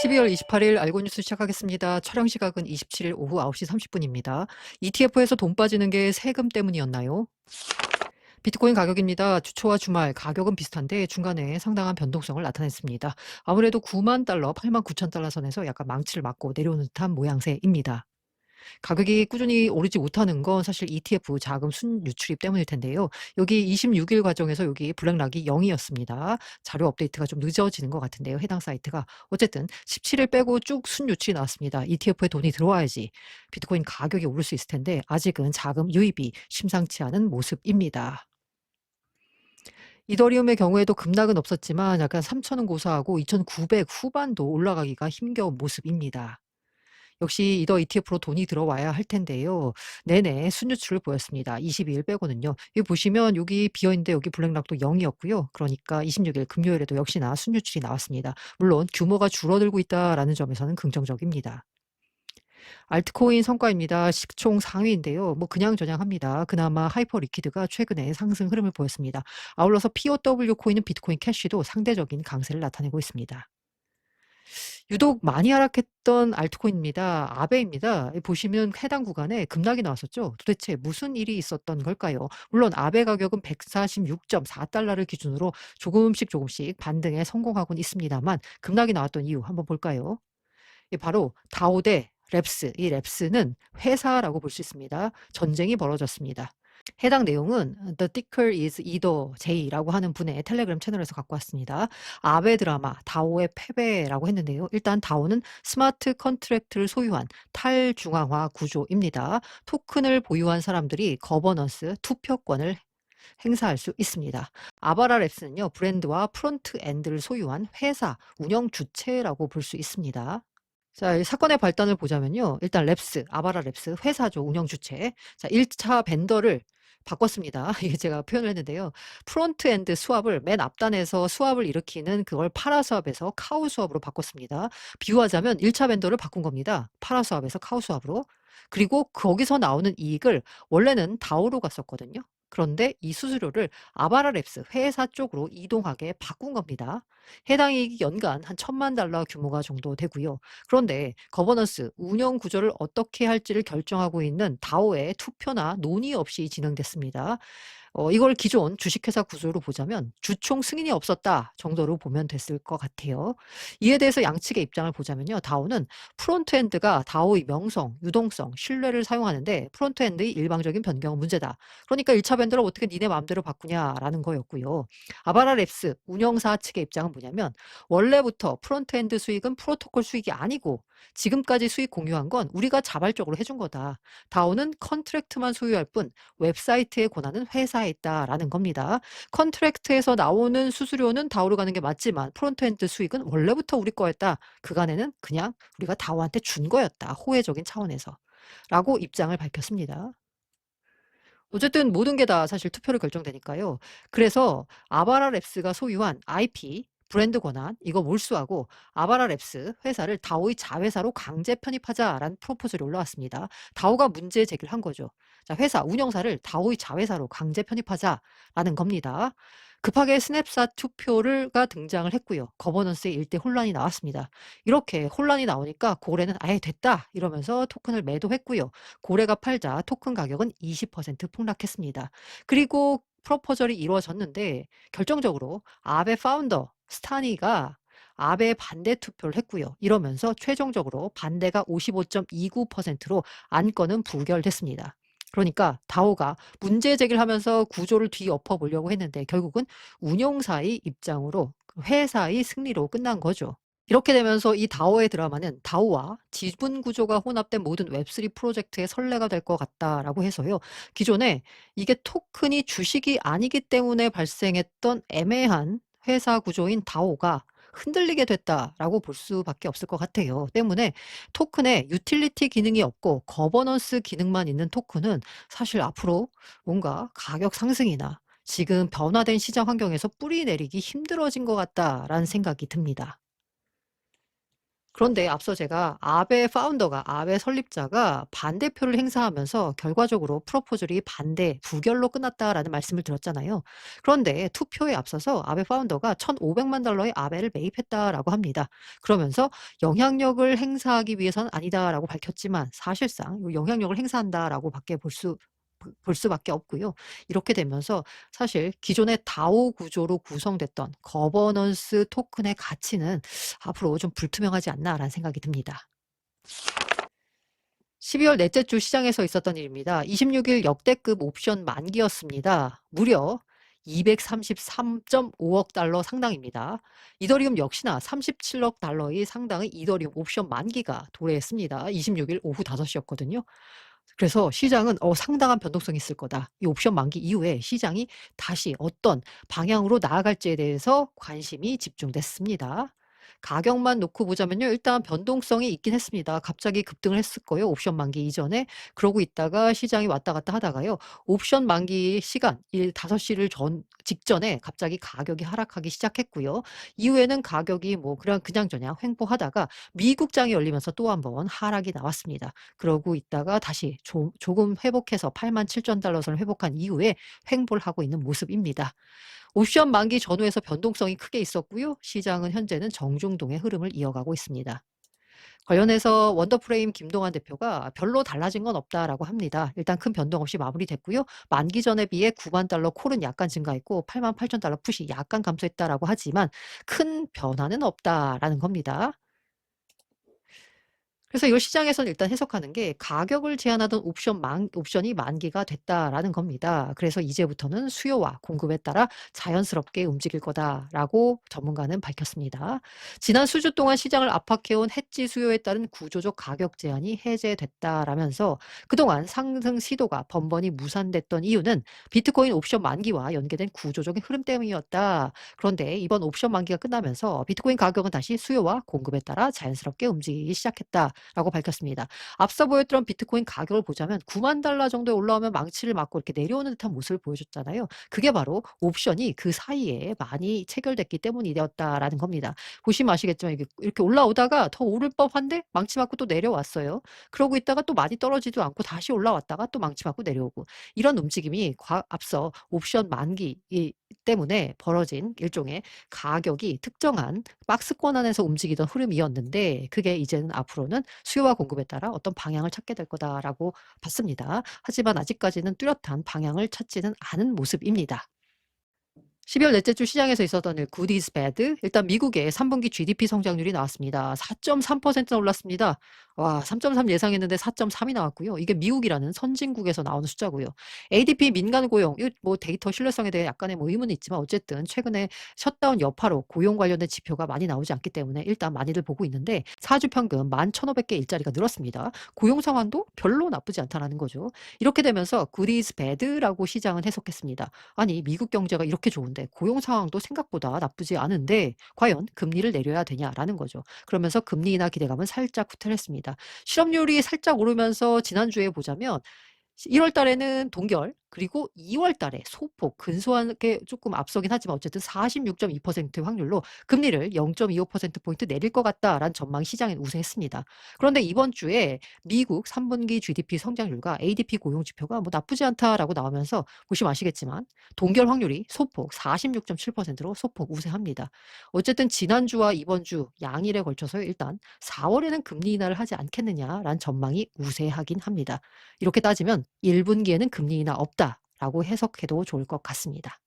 12월 28일 알고 뉴스 시작하겠습니다. 촬영 시각은 27일 오후 9시 30분입니다. ETF에서 돈 빠지는 게 세금 때문이었나요? 비트코인 가격입니다. 주초와 주말 가격은 비슷한데 중간에 상당한 변동성을 나타냈습니다. 아무래도 9만 달러, 8만 9천 달러 선에서 약간 망치를 맞고 내려오는 듯한 모양새입니다. 가격이 꾸준히 오르지 못하는 건 사실 ETF 자금 순유출입 때문일 텐데요. 여기 26일 과정에서 여기 블랙락이 0이었습니다. 자료 업데이트가 좀 늦어지는 것 같은데요. 해당 사이트가. 어쨌든 17일 빼고 쭉 순유출이 나왔습니다. ETF에 돈이 들어와야지 비트코인 가격이 오를 수 있을 텐데 아직은 자금 유입이 심상치 않은 모습입니다. 이더리움의 경우에도 급락은 없었지만 약간 3,000원 고사하고 2,900 후반도 올라가기가 힘겨운 모습입니다. 역시 이더 ETF로 돈이 들어와야 할 텐데요. 내내 순유출을 보였습니다. 22일 빼고는요. 여기 보시면 여기 비어 있는데 여기 블랙락도 0이었고요. 그러니까 26일 금요일에도 역시나 순유출이 나왔습니다. 물론 규모가 줄어들고 있다라는 점에서는 긍정적입니다. 알트코인 성과입니다. 시총 상위인데요. 뭐 그냥저냥합니다. 그나마 하이퍼 리퀴드가 최근에 상승 흐름을 보였습니다. 아울러서 POW 코인은 비트코인 캐시도 상대적인 강세를 나타내고 있습니다. 유독 많이 하락했던 알트코인입니다. 아베입니다. 보시면 해당 구간에 급락이 나왔었죠. 도대체 무슨 일이 있었던 걸까요? 물론 아베 가격은 146.4달러를 기준으로 조금씩 반등에 성공하고는 있습니다만 급락이 나왔던 이유 한번 볼까요? 바로 다오 대 랩스. 이 랩스는 회사라고 볼 수 있습니다. 전쟁이 벌어졌습니다. 해당 내용은 The Ticker is Either J라고 하는 분의 텔레그램 채널에서 갖고 왔습니다. 아베 드라마 다오의 패배라고 했는데요. 일단 다오는 스마트 컨트랙트를 소유한 탈중앙화 구조입니다. 토큰을 보유한 사람들이 거버넌스 투표권을 행사할 수 있습니다. 아바라 랩스는요. 브랜드와 프론트 엔드를 소유한 회사, 운영 주체라고 볼 수 있습니다. 자, 이 사건의 발단을 보자면요. 일단 랩스, 아바라 랩스 회사죠. 운영 주체. 자, 1차 벤더를 바꿨습니다. 이게 제가 표현을 했는데요. 프론트 엔드 수압을 맨 앞단에서 수압을 일으키는 그걸 파라 수압에서 카우 수압으로 바꿨습니다. 비유하자면 1차 벤더를 바꾼 겁니다. 파라 수압에서 카우 수압으로. 그리고 거기서 나오는 이익을 원래는 다오로 갔었거든요. 그런데 이 수수료를 아바라 랩스 회사 쪽으로 이동하게 바꾼 겁니다. 해당 이익이 연간 한 1,000만 달러 규모가 정도 되고요. 그런데 거버넌스, 운영 구조를 어떻게 할지를 결정하고 있는 다오의 투표나 논의 없이 진행됐습니다. 이걸 기존 주식회사 구조로 보자면 주총 승인이 없었다 정도로 보면 됐을 것 같아요. 이에 대해서 양측의 입장을 보자면요. 다오는 프론트엔드가 다오의 명성, 유동성, 신뢰를 사용하는데 프론트엔드의 일방적인 변경은 문제다. 그러니까 1차 밴더를 어떻게 니네 마음대로 바꾸냐라는 거였고요. 아바라 랩스 운영사 측의 입장은 뭐냐면 원래부터 프론트엔드 수익은 프로토콜 수익이 아니고 지금까지 수익 공유한 건 우리가 자발적으로 해준 거다. 다오는 컨트랙트만 소유할 뿐 웹사이트의 권한은 회사에 있다라는 겁니다. 컨트랙트에서 나오는 수수료는 다오로 가는 게 맞지만 프론트엔드 수익은 원래부터 우리 거였다. 그간에는 그냥 우리가 다오한테 준 거였다. 호혜적인 차원에서. 라고 입장을 밝혔습니다. 어쨌든 모든 게 다 사실 투표로 결정되니까요. 그래서 아바라 랩스가 소유한 IP, 브랜드 권한 이거 몰수하고 아바라 랩스 회사를 다오의 자회사로 강제 편입하자라는 프로포절이 올라왔습니다. 다오가 문제 제기를 한 거죠. 자, 회사 운영사를 다오의 자회사로 강제 편입하자라는 겁니다. 급하게 스냅샷 투표가 등장을 했고요. 거버넌스에 일대 혼란이 나왔습니다. 이렇게 혼란이 나오니까 고래는 아예 됐다 이러면서 토큰을 매도했고요. 고래가 팔자 토큰 가격은 20% 폭락했습니다. 그리고 프로포절이 이루어졌는데 결정적으로 아베 파운더 스타니가 아베 반대 투표를 했고요. 이러면서 최종적으로 반대가 55.29%로 안건은 부결됐습니다. 그러니까 다오가 문제 제기를 하면서 구조를 뒤엎어 보려고 했는데 결국은 운용사의 입장으로 회사의 승리로 끝난 거죠. 이렇게 되면서 이 다오의 드라마는 다오와 지분 구조가 혼합된 모든 웹3 프로젝트의 선례가 될 것 같다라고 해서요. 기존에 이게 토큰이 주식이 아니기 때문에 발생했던 애매한 회사 구조인 다오가 흔들리게 됐다라고 볼 수밖에 없을 것 같아요. 때문에 토큰에 유틸리티 기능이 없고 거버넌스 기능만 있는 토큰은 사실 앞으로 뭔가 가격 상승이나 지금 변화된 시장 환경에서 뿌리 내리기 힘들어진 것 같다라는 생각이 듭니다. 그런데 앞서 제가 아베 파운더가 아베 설립자가 반대표를 행사하면서 결과적으로 프로포즐이 반대, 부결로 끝났다라는 말씀을 드렸잖아요. 그런데 투표에 앞서서 아베 파운더가 1,500만 달러의 아베를 매입했다라고 합니다. 그러면서 영향력을 행사하기 위해서는 아니다라고 밝혔지만 사실상 이 영향력을 행사한다라고 밖에 볼 수밖에 없고요. 이렇게 되면서 사실 기존의 다오 구조로 구성됐던 거버넌스 토큰의 가치는 앞으로 좀 불투명하지 않나라는 생각이 듭니다. 12월 넷째 주 시장에서 있었던 일입니다. 26일 역대급 옵션 만기였습니다. 무려 233.5억 달러 상당입니다. 이더리움 역시나 37억 달러의 상당의 이더리움 옵션 만기가 도래했습니다. 26일 오후 5시였거든요. 그래서 시장은 상당한 변동성이 있을 거다. 이 옵션 만기 이후에 시장이 다시 어떤 방향으로 나아갈지에 대해서 관심이 집중됐습니다. 가격만 놓고 보자면요. 일단 변동성이 있긴 했습니다. 갑자기 급등을 했을 거예요. 옵션 만기 이전에. 그러고 있다가 시장이 왔다 갔다 하다가요. 옵션 만기 시간 5시를 직전에 갑자기 가격이 하락하기 시작했고요. 이후에는 가격이 뭐 그냥저냥 횡보하다가 미국장이 열리면서 또 한번 하락이 나왔습니다. 그러고 있다가 다시 조금 회복해서 87,000달러 선을 회복한 이후에 횡보를 하고 있는 모습입니다. 옵션 만기 전후에서 변동성이 크게 있었고요. 시장은 현재는 정중동의 흐름을 이어가고 있습니다. 관련해서 원더프레임 김동완 대표가 별로 달라진 건 없다라고 합니다. 일단 큰 변동 없이 마무리됐고요. 만기 전에 비해 9만 달러 콜은 약간 증가했고 88,000달러 풋이 약간 감소했다라고 하지만 큰 변화는 없다라는 겁니다. 그래서 이걸 시장에서는 일단 해석하는 게 가격을 제한하던 옵션이 만기가 됐다라는 겁니다. 그래서 이제부터는 수요와 공급에 따라 자연스럽게 움직일 거다라고 전문가는 밝혔습니다. 지난 수주 동안 시장을 압박해온 해지 수요에 따른 구조적 가격 제한이 해제됐다라면서 그동안 상승 시도가 번번이 무산됐던 이유는 비트코인 옵션 만기와 연계된 구조적인 흐름 때문이었다. 그런데 이번 옵션 만기가 끝나면서 비트코인 가격은 다시 수요와 공급에 따라 자연스럽게 움직이기 시작했다. 라고 밝혔습니다. 앞서 보였던 비트코인 가격을 보자면 9만 달러 정도에 올라오면 망치를 맞고 이렇게 내려오는 듯한 모습을 보여줬잖아요. 그게 바로 옵션이 그 사이에 많이 체결됐기 때문이었다라는 겁니다. 보시면 아시겠지만 이렇게 올라오다가 더 오를 법한데 망치 맞고 또 내려왔어요. 그러고 있다가 또 많이 떨어지도 않고 다시 올라왔다가 또 망치 맞고 내려오고 이런 움직임이 앞서 옵션 만기 때문에 벌어진 일종의 가격이 특정한 박스권 안에서 움직이던 흐름이었는데 그게 이제는 앞으로는 수요와 공급에 따라 어떤 방향을 찾게 될 거다라고 봤습니다. 하지만 아직까지는 뚜렷한 방향을 찾지는 않은 모습입니다. 12월 넷째 주 시장에서 있었던 일, good is bad. 일단 미국의 3분기 GDP 성장률이 나왔습니다. 4.3%나 올랐습니다. 와, 3.3 예상했는데 4.3이 나왔고요. 이게 미국이라는 선진국에서 나오는 숫자고요. ADP 민간 고용, 이 뭐 데이터 신뢰성에 대해 약간의 뭐 의문이 있지만 어쨌든 최근에 셧다운 여파로 고용 관련된 지표가 많이 나오지 않기 때문에 일단 많이들 보고 있는데 4주 평균 11,500개 일자리가 늘었습니다. 고용 상황도 별로 나쁘지 않다라는 거죠. 이렇게 되면서 good is bad라고 시장은 해석했습니다. 아니 미국 경제가 이렇게 좋은데 고용 상황도 생각보다 나쁘지 않은데 과연 금리를 내려야 되냐라는 거죠. 그러면서 금리 인하 기대감은 살짝 후퇴했습니다. 실업률이 살짝 오르면서 지난주에 보자면 1월 달에는 동결 그리고 2월 달에 소폭 근소하게 조금 앞서긴 하지만 어쨌든 46.2%의 확률로 금리를 0.25%포인트 내릴 것 같다라는 전망이 시장에 우세했습니다. 그런데 이번 주에 미국 3분기 GDP 성장률과 ADP 고용 지표가 뭐 나쁘지 않다라고 나오면서 보시면 아시겠지만 동결 확률이 소폭 46.7%로 소폭 우세합니다. 어쨌든 지난주와 이번 주 양일에 걸쳐서 일단 4월에는 금리 인하를 하지 않겠느냐라는 전망이 우세하긴 합니다. 이렇게 따지면 1분기에는 금리 인하 없다라고 해석해도 좋을 것 같습니다.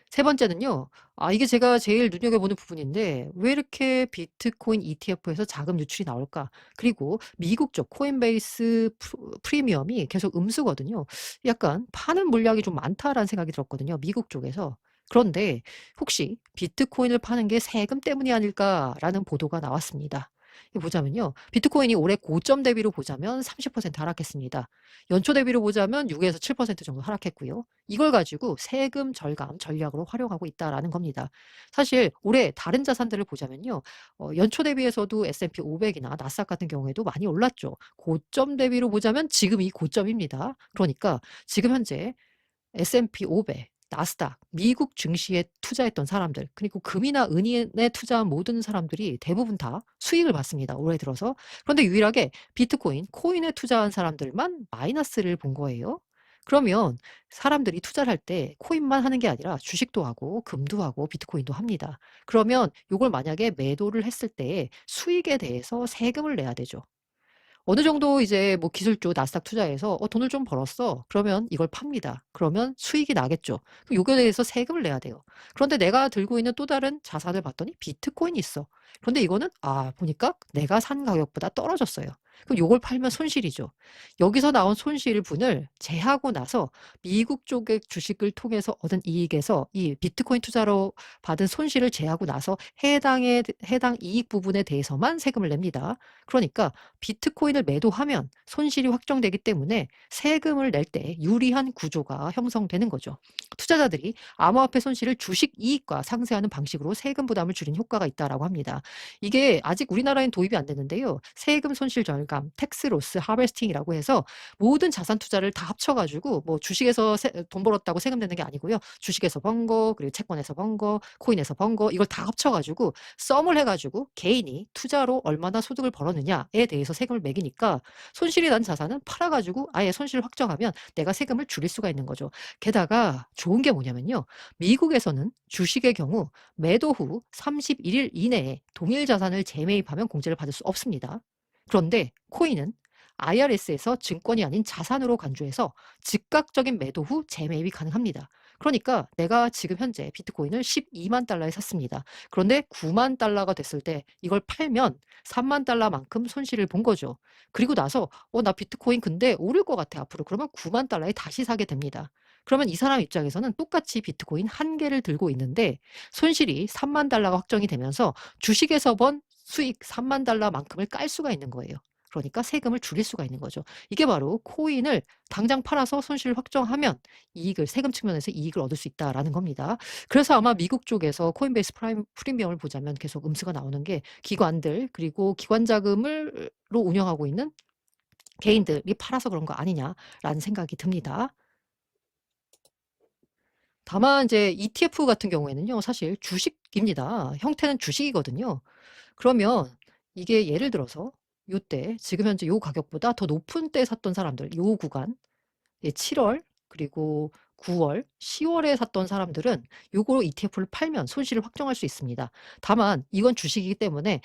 세 번째는요. 이게 제가 제일 눈여겨보는 부분인데 왜 이렇게 비트코인 ETF에서 자금 유출이 나올까? 그리고 미국 쪽 코인베이스 프리미엄이 계속 음수거든요. 약간 파는 물량이 좀 많다라는 생각이 들었거든요. 미국 쪽에서. 그런데 혹시 비트코인을 파는 게 세금 때문이 아닐까라는 보도가 나왔습니다. 이거 보자면요. 비트코인이 올해 고점 대비로 보자면 30% 하락했습니다. 연초 대비로 보자면 6에서 7% 정도 하락했고요. 이걸 가지고 세금 절감 전략으로 활용하고 있다라는 겁니다. 사실 올해 다른 자산들을 보자면요. 연초 대비해서도 S&P 500이나 나스닥 같은 경우에도 많이 올랐죠. 고점 대비로 보자면 지금 이 고점입니다. 그러니까 지금 현재 S&P 500, 나스닥, 미국 증시에 투자했던 사람들, 그리고 금이나 은인에 투자한 모든 사람들이 대부분 다 수익을 봤습니다. 올해 들어서. 그런데 유일하게 비트코인, 코인에 투자한 사람들만 마이너스를 본 거예요. 그러면 사람들이 투자를 할 때 코인만 하는 게 아니라 주식도 하고 금도 하고 비트코인도 합니다. 그러면 요걸 만약에 매도를 했을 때 수익에 대해서 세금을 내야 되죠. 어느 정도 이제 뭐 기술주 나스닥 투자해서 돈을 좀 벌었어. 그러면 이걸 팝니다. 그러면 수익이 나겠죠. 그럼 요거에 대해서 세금을 내야 돼요. 그런데 내가 들고 있는 또 다른 자산을 봤더니 비트코인이 있어. 그런데 이거는 보니까 내가 산 가격보다 떨어졌어요. 그럼 요걸 팔면 손실이죠. 여기서 나온 손실분을 제하고 나서 미국 쪽의 주식을 통해서 얻은 이익에서 이 비트코인 투자로 받은 손실을 제하고 나서 해당 이익 부분에 대해서만 세금을 냅니다. 그러니까 비트코인을 매도하면 손실이 확정되기 때문에 세금을 낼 때 유리한 구조가 형성되는 거죠. 투자자들이 암호화폐 손실을 주식 이익과 상쇄하는 방식으로 세금 부담을 줄이는 효과가 있다라고 합니다. 이게 아직 우리나라엔 도입이 안 됐는데요. 세금 손실 절감, 텍스 로스 하베스팅이라고 해서 모든 자산 투자를 다 합쳐가지고 뭐 주식에서 돈 벌었다고 세금 내는 게 아니고요. 주식에서 번 거, 그리고 채권에서 번 거, 코인에서 번 거, 이걸 다 합쳐가지고 썸을 해가지고 개인이 투자로 얼마나 소득을 벌었느냐에 대해서 세금을 매기니까 손실이 난 자산은 팔아가지고 아예 손실을 확정하면 내가 세금을 줄일 수가 있는 거죠. 게다가 좋은 게 뭐냐면요. 미국에서는 주식의 경우 매도 후 31일 이내에 동일 자산을 재매입하면 공제를 받을 수 없습니다. 그런데 코인은 IRS에서 증권이 아닌 자산으로 간주해서 즉각적인 매도 후 재매입이 가능합니다. 그러니까 내가 지금 현재 비트코인을 12만 달러에 샀습니다. 그런데 9만 달러가 됐을 때 이걸 팔면 3만 달러만큼 손실을 본 거죠. 그리고 나서 나 비트코인 근데 오를 것 같아 앞으로. 그러면 9만 달러에 다시 사게 됩니다. 그러면 이 사람 입장에서는 똑같이 비트코인 한 개를 들고 있는데 손실이 3만 달러가 확정이 되면서 주식에서 번 수익 3만 달러만큼을 깔 수가 있는 거예요. 그러니까 세금을 줄일 수가 있는 거죠. 이게 바로 코인을 당장 팔아서 손실을 확정하면 이익을 세금 측면에서 이익을 얻을 수 있다라는 겁니다. 그래서 아마 미국 쪽에서 코인베이스 프리미엄을 보자면 계속 음수가 나오는 게 기관들 그리고 기관 자금으로 운영하고 있는 개인들이 팔아서 그런 거 아니냐라는 생각이 듭니다. 다만 이제 ETF 같은 경우에는요. 사실 주식입니다. 형태는 주식이거든요. 그러면 이게 예를 들어서 요때 지금 현재 요 가격보다 더 높은 때 샀던 사람들 요 구간 7월 그리고 9월, 10월에 샀던 사람들은 요거 ETF를 팔면 손실을 확정할 수 있습니다. 다만 이건 주식이기 때문에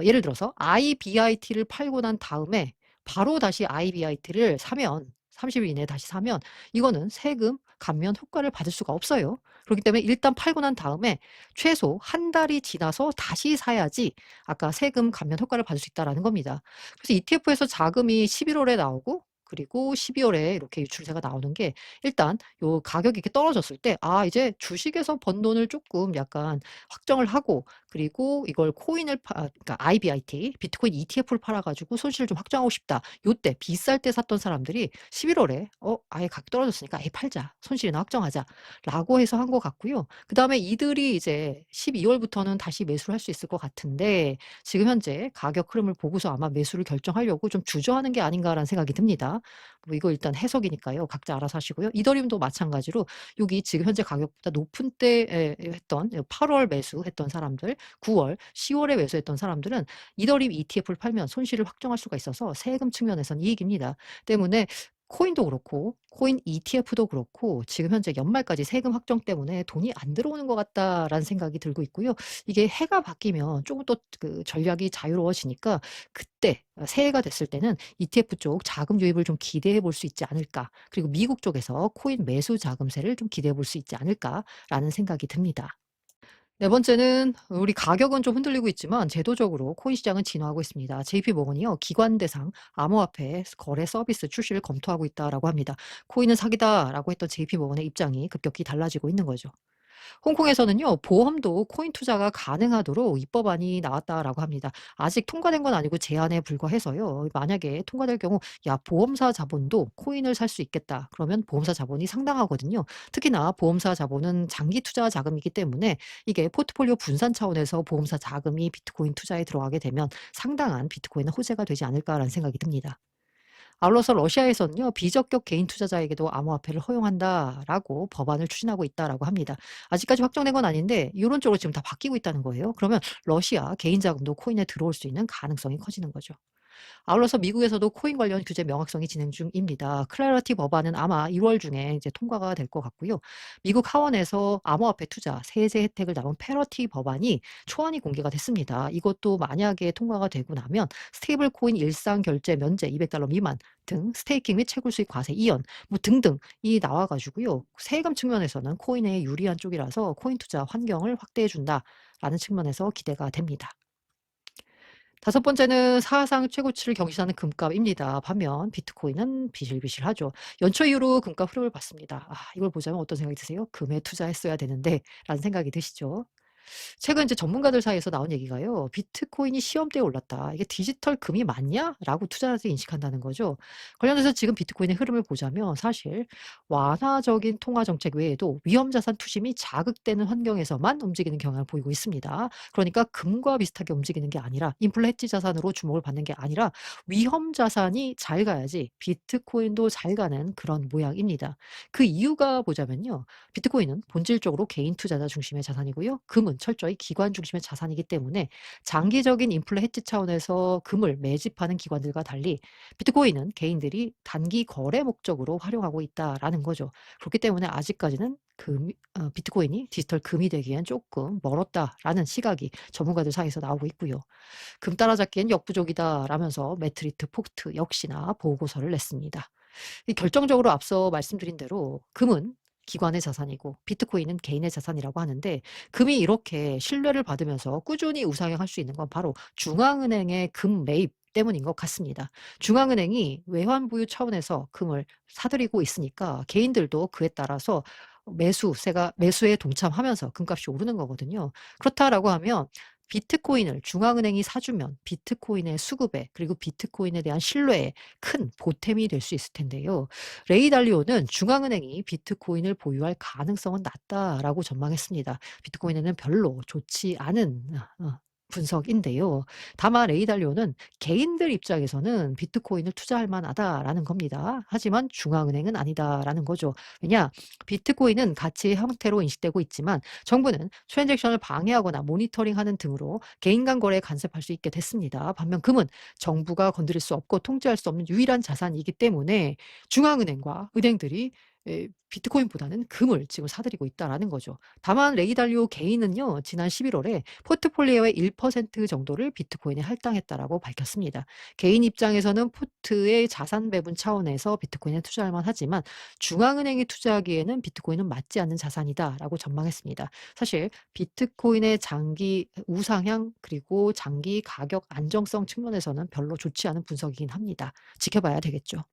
예를 들어서 IBIT를 팔고 난 다음에 바로 다시 IBIT를 사면 30일 이내에 다시 사면 이거는 세금 감면 효과를 받을 수가 없어요. 그렇기 때문에 일단 팔고 난 다음에 최소 한 달이 지나서 다시 사야지 아까 세금 감면 효과를 받을 수 있다라는 겁니다. 그래서 ETF에서 자금이 11월에 나오고 그리고 12월에 이렇게 유출세가 나오는 게 일단 요 가격이 이렇게 떨어졌을 때 이제 주식에서 번 돈을 조금 약간 확정을 하고 그리고 이걸 그러니까 IBIT, 비트코인 ETF를 팔아 가지고 손실을 좀 확정하고 싶다. 요때 비쌀 때 샀던 사람들이 11월에 아예 가격 떨어졌으니까 아예 팔자. 손실이나 확정하자라고 해서 한 것 같고요. 그다음에 이들이 이제 12월부터는 다시 매수를 할 수 있을 것 같은데 지금 현재 가격 흐름을 보고서 아마 매수를 결정하려고 좀 주저하는 게 아닌가라는 생각이 듭니다. 뭐 이거 일단 해석이니까요. 각자 알아서 하시고요. 이더리움도 마찬가지로 여기 지금 현재 가격보다 높은 때에 했던 8월 매수했던 사람들, 9월, 10월에 매수했던 사람들은 이더리움 ETF를 팔면 손실을 확정할 수가 있어서 세금 측면에선 이익입니다. 때문에 코인도 그렇고 코인 ETF도 그렇고 지금 현재 연말까지 세금 확정 때문에 돈이 안 들어오는 것 같다라는 생각이 들고 있고요. 이게 해가 바뀌면 조금 더 그 전략이 자유로워지니까 그때 새해가 됐을 때는 ETF 쪽 자금 유입을 좀 기대해 볼 수 있지 않을까. 그리고 미국 쪽에서 코인 매수 자금세를 좀 기대해 볼 수 있지 않을까라는 생각이 듭니다. 네 번째는 우리 가격은 좀 흔들리고 있지만 제도적으로 코인 시장은 진화하고 있습니다. JP모건이요. 기관 대상 암호화폐 거래 서비스 출시를 검토하고 있다라고 합니다. 코인은 사기다라고 했던 JP모건의 입장이 급격히 달라지고 있는 거죠. 홍콩에서는요. 보험도 코인 투자가 가능하도록 입법안이 나왔다라고 합니다. 아직 통과된 건 아니고 제안에 불과해서요. 만약에 통과될 경우 야 보험사 자본도 코인을 살 수 있겠다. 그러면 보험사 자본이 상당하거든요. 특히나 보험사 자본은 장기 투자 자금이기 때문에 이게 포트폴리오 분산 차원에서 보험사 자금이 비트코인 투자에 들어가게 되면 상당한 비트코인의 호재가 되지 않을까라는 생각이 듭니다. 아울러서 러시아에서는요, 비적격 개인 투자자에게도 암호화폐를 허용한다라고 법안을 추진하고 있다라고 합니다. 아직까지 확정된 건 아닌데 이런 쪽으로 지금 다 바뀌고 있다는 거예요. 그러면 러시아 개인 자금도 코인에 들어올 수 있는 가능성이 커지는 거죠. 아울러서 미국에서도 코인 관련 규제 명확성이 진행 중입니다. 클래러티 법안은 아마 2월 중에 이제 통과가 될 것 같고요. 미국 하원에서 암호화폐 투자 세제 혜택을 다룬 패러티 법안이 초안이 공개가 됐습니다. 이것도 만약에 통과가 되고 나면 스테이블 코인 일상 결제 면제 200달러 미만 등 스테이킹 및 채굴 수익 과세 이연 뭐 등등이 나와 가지고요. 세금 측면에서는 코인에 유리한 쪽이라서 코인 투자 환경을 확대해 준다라는 측면에서 기대가 됩니다. 다섯 번째는 사상 최고치를 경신하는 금값입니다. 반면 비트코인은 비실비실하죠. 연초 이후로 금값 흐름을 봤습니다. 이걸 보자면 어떤 생각이 드세요? '금에 투자했어야 되는데.'라는 생각이 드시죠? 최근 이제 전문가들 사이에서 나온 얘기가요. "비트코인이 시험대에 올랐다. 이게 디지털 금이 맞냐?"라고 투자자들이 인식한다는 거죠. 관련해서 지금 비트코인의 흐름을 보자면 사실 완화적인 통화 정책 외에도 위험 자산 투심이 자극되는 환경에서만 움직이는 경향을 보이고 있습니다. 그러니까 금과 비슷하게 움직이는 게 아니라 인플레 해지 자산으로 주목을 받는 게 아니라 위험 자산이 잘 가야지 비트코인도 잘 가는 그런 모양입니다. 그 이유가 보자면요. 비트코인은 본질적으로 개인 투자자 중심의 자산이고요. 금은 철저히 기관 중심의 자산이기 때문에 장기적인 인플레 해지 차원에서 금을 매집하는 기관들과 달리 비트코인은 개인들이 단기 거래 목적으로 활용하고 있다라는 거죠. 그렇기 때문에 아직까지는 비트코인이 디지털 금이 되기엔 조금 멀었다라는 시각이 전문가들 사이에서 나오고 있고요. 금 따라잡기엔 역부족이다라면서 매트리트 폭트 역시나 보고서를 냈습니다. 이 결정적으로 앞서 말씀드린 대로 금은 기관의 자산이고 비트코인은 개인의 자산이라고 하는데 금이 이렇게 신뢰를 받으면서 꾸준히 우상향할 수 있는 건 바로 중앙은행의 금 매입 때문인 것 같습니다. 중앙은행이 외환 보유 차원에서 금을 사들이고 있으니까 개인들도 그에 따라서 매수에 동참하면서 금값이 오르는 거거든요. 그렇다라고 하면 비트코인을 중앙은행이 사주면 비트코인의 수급에 그리고 비트코인에 대한 신뢰에 큰 보탬이 될 수 있을 텐데요. 레이 달리오는 중앙은행이 비트코인을 보유할 가능성은 낮다라고 전망했습니다. 비트코인에는 별로 좋지 않은 분석인데요. 다만 레이 달리오는 개인들 입장에서는 비트코인을 투자할 만하다라는 겁니다. 하지만 중앙은행은 아니다라는 거죠. 왜냐? 비트코인은 가치의 형태로 인식되고 있지만 정부는 트랜잭션을 방해하거나 모니터링하는 등으로 개인 간 거래에 간섭할 수 있게 됐습니다. 반면 금은 정부가 건드릴 수 없고 통제할 수 없는 유일한 자산이기 때문에 중앙은행과 은행들이 비트코인보다는 금을 지금 사들이고 있다라는 거죠. 다만 레이 달리오 개인은요. 지난 11월에 포트폴리오의 1% 정도를 비트코인에 할당했다라고 밝혔습니다. 개인 입장에서는 포트의 자산 배분 차원에서 비트코인에 투자할 만하지만 중앙은행이 투자하기에는 비트코인은 맞지 않는 자산이다라고 전망했습니다. 사실 비트코인의 장기 우상향 그리고 장기 가격 안정성 측면에서는 별로 좋지 않은 분석이긴 합니다. 지켜봐야 되겠죠.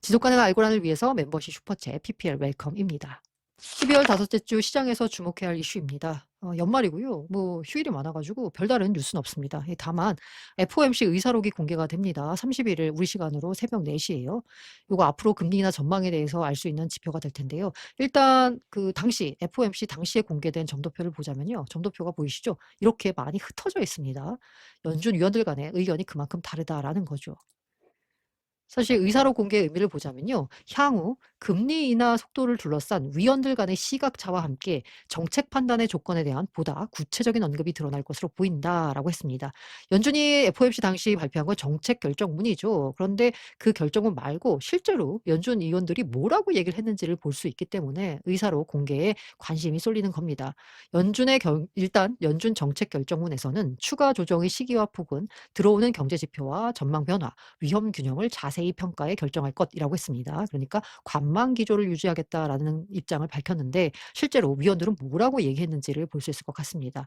지속 가능한 알고란을 위해서 멤버십 슈퍼챗 PPL 웰컴입니다. 12월 다섯째 주 시장에서 주목해야 할 이슈입니다. 연말이고요. 뭐 휴일이 많아 가지고 별다른 뉴스는 없습니다. 다만 FOMC 의사록이 공개가 됩니다. 31일 우리 시간으로 새벽 4 시예요. 요거 앞으로 금리나 전망에 대해서 알 수 있는 지표가 될 텐데요. 일단 그 당시 FOMC 당시에 공개된 점도표를 보자면요. 점도표가 보이시죠? 이렇게 많이 흩어져 있습니다. 연준 위원들 간의 의견이 그만큼 다르다라는 거죠. 사실 의사록 공개의 의미를 보자면요. 향후 금리 인하 속도를 둘러싼 위원들 간의 시각차와 함께 정책 판단의 조건에 대한 보다 구체적인 언급이 드러날 것으로 보인다라고 했습니다. 연준이 FOMC 당시 발표한 건 정책 결정문이죠. 그런데 그 결정문 말고 실제로 연준 위원들이 뭐라고 얘기를 했는지를 볼 수 있기 때문에 의사록 공개에 관심이 쏠리는 겁니다. 일단 연준 정책 결정문에서는 추가 조정의 시기와 폭은 들어오는 경제 지표와 전망 변화, 위험 균형을 자세히 평가해 결정할 것이라고 했습니다. 그러니까 관망 기조를 유지하겠다라는 입장을 밝혔는데 실제로 위원들은 뭐라고 얘기했는지를 볼 수 있을 것 같습니다.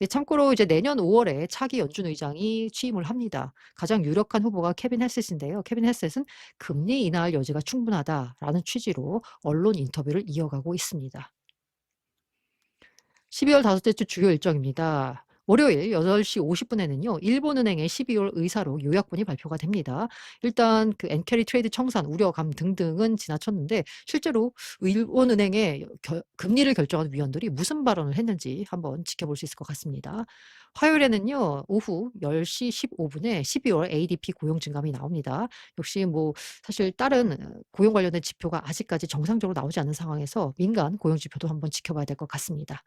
참고로 이제 내년 5월에 차기 연준 의장이 취임을 합니다. 가장 유력한 후보가 케빈 헤셋인데요. 케빈 헤셋은 금리 인하할 여지가 충분하다라는 취지로 언론 인터뷰를 이어가고 있습니다. 12월 다섯째 주 주요 일정입니다. 월요일 8시 50분 분에는요. 일본은행의 12월 의사록 요약본이 발표가 됩니다. 일단 그 엔캐리 트레이드 청산 우려감 등등은 지나쳤는데 실제로 일본은행의 금리를 결정하는 위원들이 무슨 발언을 했는지 한번 지켜볼 수 있을 것 같습니다. 화요일에는요. 오후 10시 15분에 12월 ADP 고용 증감이 나옵니다. 역시 뭐 사실 다른 고용 관련된 지표가 아직까지 정상적으로 나오지 않은 상황에서 민간 고용 지표도 한번 지켜봐야 될 것 같습니다.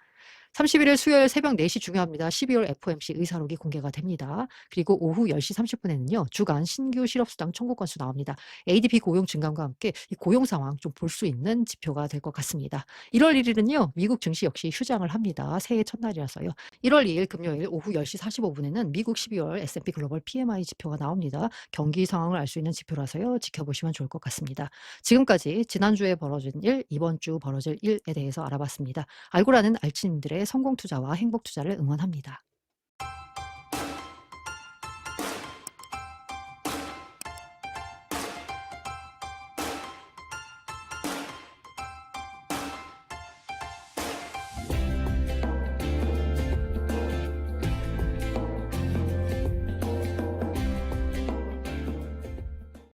31일 수요일 새벽 4시 중요합니다. 12월 FOMC 의사록이 공개가 됩니다. 그리고 오후 10시 30분에는요. 주간 신규 실업수당 청구 건수 나옵니다. ADP 고용 증감과 함께 이 고용 상황 좀 볼 수 있는 지표가 될 것 같습니다. 1월 1일은요. 미국 증시 역시 휴장을 합니다. 새해 첫날이라서요. 1월 2일 금요일 오후 10시 45분에는 미국 12월 S&P 글로벌 PMI 지표가 나옵니다. 경기 상황을 알 수 있는 지표라서요. 지켜보시면 좋을 것 같습니다. 지금까지 지난주에 벌어진 일, 이번 주 벌어질 일에 대해서 알아봤습니다. 알고라는 알츠님들의 성공 투자와 행복 투자를 응원합니다.